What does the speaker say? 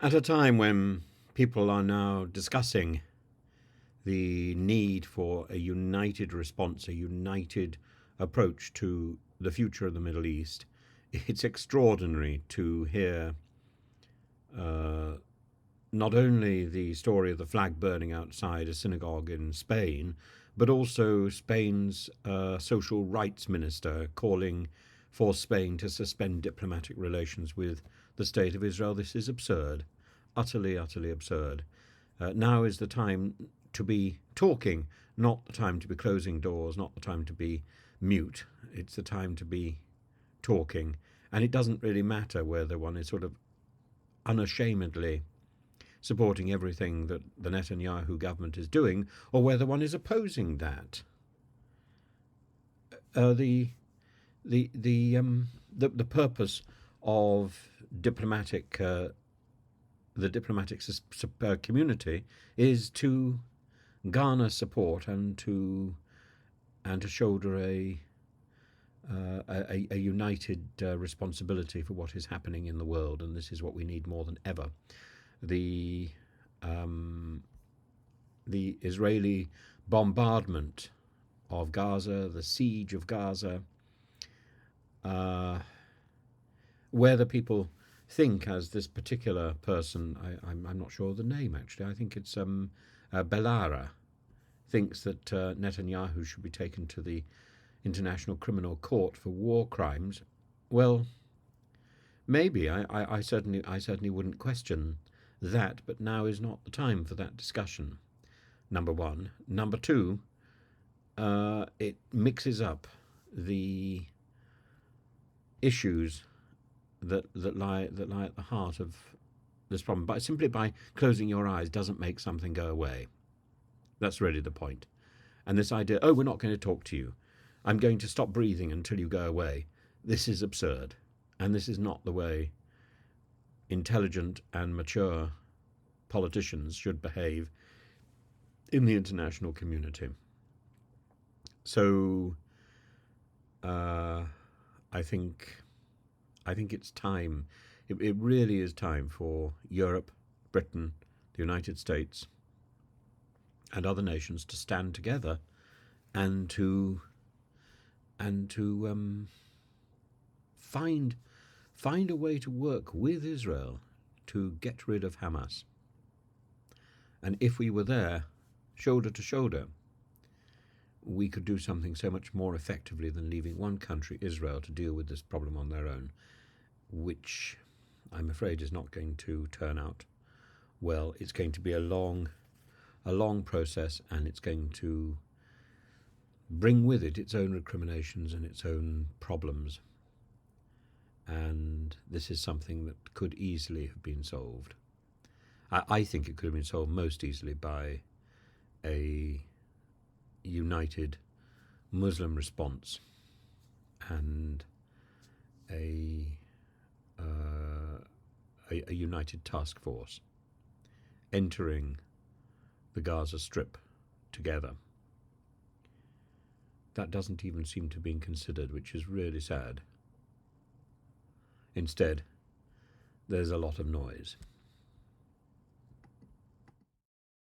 At a time when people are now discussing the need for a united response, a united approach to the future of the Middle East, it's extraordinary to hear uh, not only the story of the flag burning outside a synagogue in Spain, but also Spain's social rights minister calling for Spain to suspend diplomatic relations with the State of Israel. This is absurd, utterly, utterly absurd. Now is the time to be talking, not the time to be closing doors, not the time to be mute. It's the time to be talking. And it doesn't really matter whether one is sort of unashamedly supporting everything that the Netanyahu government is doing, or whether one is opposing that. The purpose of the diplomatic community is to garner support and to shoulder a united responsibility for what is happening in the world, and this is what we need more than ever. The Israeli bombardment of Gaza, the siege of Gaza, whether people think, as this particular person, I'm not sure of the name actually, I think it's Belarra, thinks that Netanyahu should be taken to the International Criminal Court for war crimes. Well, maybe I certainly wouldn't question that, but now is not the time for that discussion. Number one. Number two, it mixes up the issues that lie at the heart of this problem. But simply by closing your eyes doesn't make something go away. That's really the point. And this idea, oh, we're not going to talk to you, I'm going to stop breathing until you go away, this is absurd. And this is not the way intelligent and mature politicians should behave in the international community. So I think it's time. It really is time for Europe, Britain, the United States, and other nations to stand together and to find a way to work with Israel to get rid of Hamas. And if we were there, shoulder to shoulder, we could do something so much more effectively than leaving one country, Israel, to deal with this problem on their own, which I'm afraid is not going to turn out well. It's going to be a long process, and it's going to bring with it its own recriminations and its own problems. And this is something that could easily have been solved. I think it could have been solved most easily by a united Muslim response and a united task force entering the Gaza Strip together. That doesn't even seem to be considered, which is really sad. Instead, there's a lot of noise.